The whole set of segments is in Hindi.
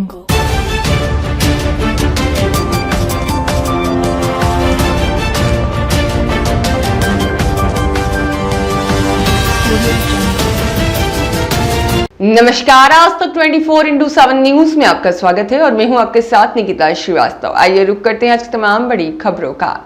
नमस्कार, आज तक 24/7 न्यूज में आपका स्वागत है और मैं हूं आपके साथ निकिता श्रीवास्तव। आइए रुक करते हैं आज की तमाम बड़ी खबरों का।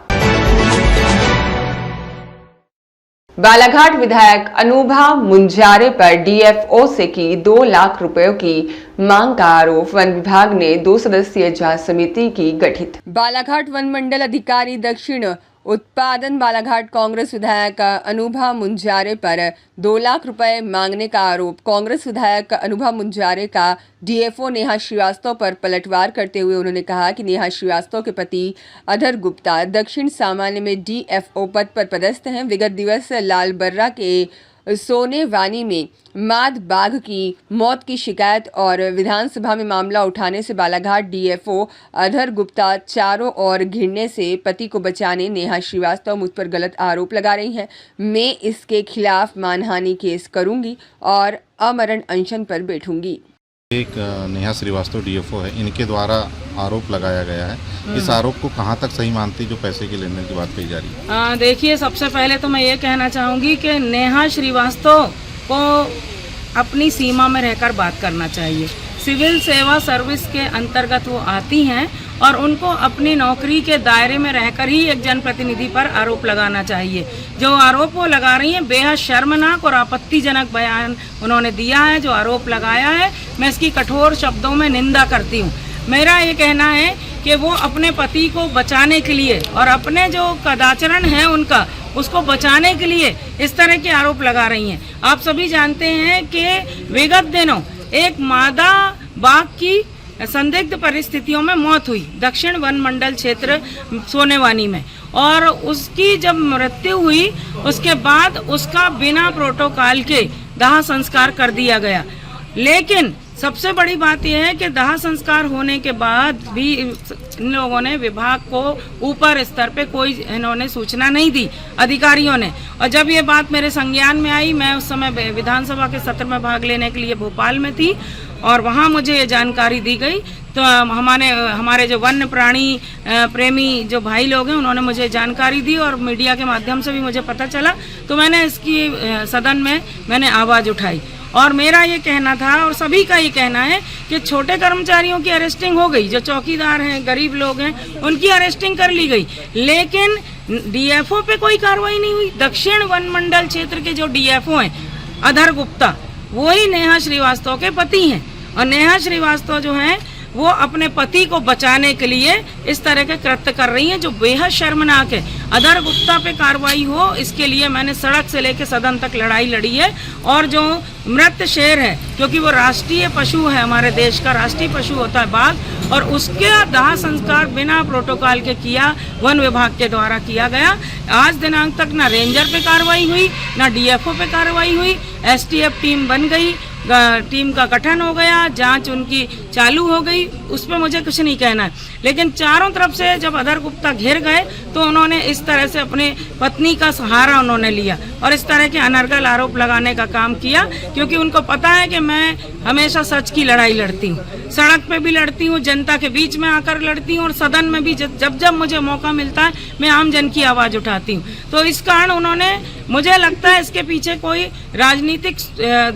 बालाघाट विधायक अनुभा मुंजारे पर डीएफओ से की 2 लाख रुपयों की मांग का आरोप। वन विभाग ने 2 सदस्यीय जांच समिति की गठित। बालाघाट वन मंडल अधिकारी दक्षिण उत्पादन बालाघाट कांग्रेस विधायक अनुभा मुंजारे पर 2 लाख रुपए मांगने का आरोप। कांग्रेस विधायक अनुभा मुंजारे का डीएफओ नेहा श्रीवास्तव पर पलटवार करते हुए उन्होंने कहा कि नेहा श्रीवास्तव के पति अधर गुप्ता दक्षिण सामान्य में डीएफओ पद पर पदस्थ हैं। विगत दिवस लालबर्रा के सोनेवानी में माद बाघ की मौत की शिकायत और विधानसभा में मामला उठाने से बालाघाट डीएफओ अधर गुप्ता चारों ओर घिरने से पति को बचाने नेहा श्रीवास्तव मुझ पर गलत आरोप लगा रही हैं। मैं इसके खिलाफ मानहानि केस करूंगी और अमरण अनशन पर बैठूंगी। एक नेहा श्रीवास्तव डीएफओ है, इनके द्वारा आरोप लगाया गया है। इस आरोप को कहां तक सही मानती जो पैसे के लेन देन की बात कही जा रही है? देखिए, सबसे पहले तो मैं ये कहना चाहूँगी कि नेहा श्रीवास्तव को अपनी सीमा में रहकर बात करना चाहिए। सिविल सेवा सर्विस के अंतर्गत वो आती हैं और उनको अपनी नौकरी के दायरे में रहकर ही एक जनप्रतिनिधि पर आरोप लगाना चाहिए। जो आरोप वो लगा रही हैं बेहद शर्मनाक और आपत्तिजनक बयान उन्होंने दिया है। जो आरोप लगाया है, मैं इसकी कठोर शब्दों में निंदा करती हूँ। मेरा ये कहना है कि वो अपने पति को बचाने के लिए और अपने जो कदाचरण है उनका उसको बचाने के लिए इस तरह के आरोप लगा रही हैं। आप सभी जानते हैं कि विगत दिनों एक मादा बाघ की संदिग्ध परिस्थितियों में मौत हुई दक्षिण वन मंडल क्षेत्र सोनेवानी में, और उसकी जब मृत्यु हुई उसके बाद उसका बिना प्रोटोकॉल के दाह संस्कार कर दिया गया। लेकिन सबसे बड़ी बात यह है कि दाह संस्कार होने के बाद भी इन लोगों ने विभाग को ऊपर स्तर पे कोई इन्होंने सूचना नहीं दी अधिकारियों ने। और जब ये बात मेरे संज्ञान में आई, मैं उस समय विधानसभा के सत्र में भाग लेने के लिए भोपाल में थी और वहाँ मुझे ये जानकारी दी गई। तो हमारे जो वन्य प्राणी प्रेमी जो भाई लोग हैं उन्होंने मुझे जानकारी दी और मीडिया के माध्यम से भी मुझे पता चला। तो मैंने इसकी सदन में मैंने आवाज़ उठाई और मेरा ये कहना था और सभी का ये कहना है कि छोटे कर्मचारियों की अरेस्टिंग हो गई, जो चौकीदार हैं, गरीब लोग हैं, उनकी अरेस्टिंग कर ली गई, लेकिन डीएफओ पे कोई कार्रवाई नहीं हुई। दक्षिण वन मंडल क्षेत्र के जो डीएफओ हैं अधर गुप्ता, वही नेहा श्रीवास्तव के पति हैं और नेहा श्रीवास्तव जो हैं वो अपने पति को बचाने के लिए इस तरह के कृत्य कर रही हैं जो बेहद शर्मनाक है। अधर गुप्ता पे कार्रवाई हो, इसके लिए मैंने सड़क से लेकर सदन तक लड़ाई लड़ी है। और जो मृत शेर है, क्योंकि वो राष्ट्रीय पशु है, हमारे देश का राष्ट्रीय पशु होता है बाघ, और उसके दाह संस्कार बिना प्रोटोकॉल के किया, वन विभाग के द्वारा किया गया। आज दिनांक तक ना रेंजर पे कार्रवाई हुई, ना डीएफओ पे कार्रवाई हुई। एसटीएफ टीम बन गई, टीम का गठन हो गया, जांच उनकी चालू हो गई, उस पर मुझे कुछ नहीं कहना है। लेकिन चारों तरफ से जब अधर गुप्ता घिर गए तो उन्होंने इस तरह से अपने पत्नी का सहारा उन्होंने लिया और इस तरह के अनर्गल आरोप लगाने का काम किया, क्योंकि उनको पता है कि मैं हमेशा सच की लड़ाई लड़ती हूँ। सड़क पे भी लड़ती हूँ, जनता के बीच में आकर लड़ती हूँ और सदन में भी जब जब मुझे मौका मिलता है मैं आम जन की आवाज़ उठाती हूँ। तो इस कारण उन्होंने, मुझे लगता है इसके पीछे कोई राजनीतिक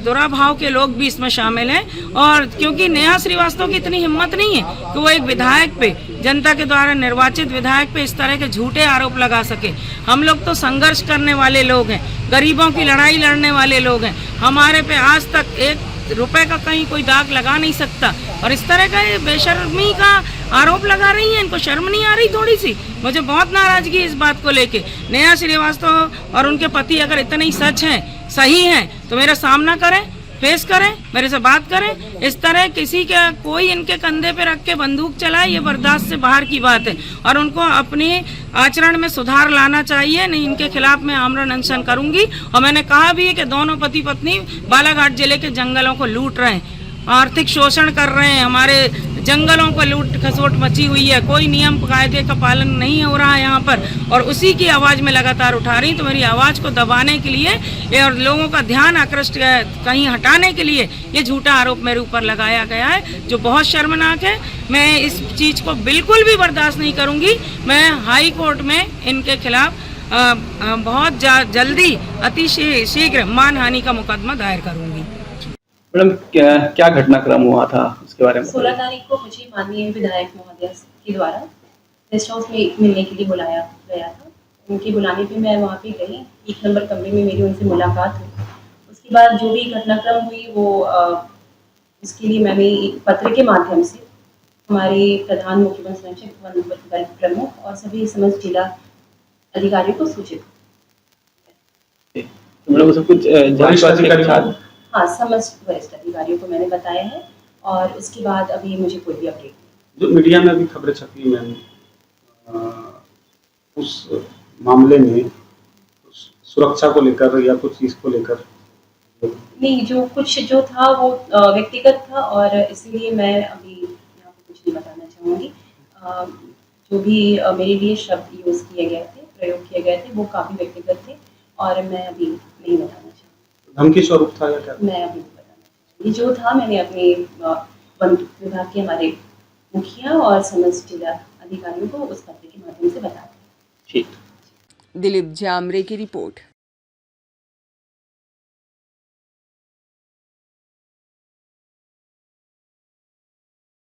दुराभाव के लोग भी इसमें शामिल हैं। और क्योंकि नेहा श्रीवास्तव की इतनी हिम्मत नहीं है कि वो एक विधायक पे, जनता के द्वारा निर्वाचित विधायक पे इस तरह के झूठे आरोप लगा सके। हम लोग तो संघर्ष करने वाले लोग हैं, गरीबों की लड़ाई लड़ने वाले लोग हैं। हमारे पे आज तक 1 रुपए का कहीं कोई दाग लगा नहीं सकता और इस तरह का बेशर्मी का आरोप लगा रही हैं। इनको शर्म नहीं आ रही थोड़ी सी? मुझे बहुत नाराजगी इस बात को लेके। नेहा श्रीवास्तव और उनके पति अगर इतने ही सच हैं, सही हैं, तो मेरा सामना करें, फेस करें, मेरे से बात करें। इस तरह किसी के कोई इनके कंधे पे रख के बंदूक चलाए, ये बर्दाश्त से बाहर की बात है और उनको अपने आचरण में सुधार लाना चाहिए। नहीं, इनके खिलाफ मैं आमरण अनशन करूंगी। और मैंने कहा भी है कि दोनों पति पत्नी बालाघाट जिले के जंगलों को लूट रहे हैं, आर्थिक शोषण कर रहे हैं, हमारे जंगलों को लूट खसोट मची हुई है, कोई नियम कायदे का पालन नहीं हो रहा है यहाँ पर, और उसी की आवाज़ में लगातार उठा रही। तो मेरी आवाज़ को दबाने के लिए और लोगों का ध्यान आकृष्ट कहीं हटाने के लिए ये झूठा आरोप मेरे ऊपर लगाया गया है, जो बहुत शर्मनाक है। मैं इस चीज़ को बिल्कुल भी बर्दाश्त नहीं करूँगी। मैं हाई कोर्ट में इनके खिलाफ बहुत जल्दी अति शीघ्र मानहानि का मुकदमा दायर करूँगी। मैडम क्या घटनाक्रम हुआ था उसके बारे में? 16 तारीख को मुझे माननीय विधायक महोदय के द्वारा गेस्ट हाउस में मिलने के लिए बुलाया गया था। उनके बुलाने पे मैं वहाँ पे गई, 1 नंबर कमरे में मेरी उनसे मुलाकात हुई। उसके बाद जो भी घटनाक्रम हुई वो उसके लिए मैंने एक पत्र के माध्यम से हमारे प्रधान मुख्य वन संरक्षक, वन प्रमुख और सभी समस्त जिला अधिकारियों को सूचित। तो मैडम सब कुछ जांचवासी के साथ हाँ, समस्त वरिष्ठ अधिकारियों को मैंने बताया है और उसके बाद अभी मुझे कोई भी अपडेट नहीं। जो मीडिया में अभी खबरें छपी मैम, उस मामले में सुरक्षा को लेकर या कुछ चीज़ को लेकर नहीं, जो था वो व्यक्तिगत था और इसलिए मैं अभी यहाँ पे कुछ नहीं बताना चाहूँगी। जो भी मेरे लिए शब्द यूज़ किए गए थे, प्रयोग किए गए थे, वो काफ़ी व्यक्तिगत थे और मैं अभी नहीं बताना चाहूँगी। धमकी स्वरूप था या क्या? मैं अभी नहीं बताना चाहूँगी। जो था मैंने अपने वन विभाग के हमारे मुखिया और समस्त जिला अधिकारियों को उस पत्र के माध्यम से बताया। ठीक। दिलीप जामरे की रिपोर्ट।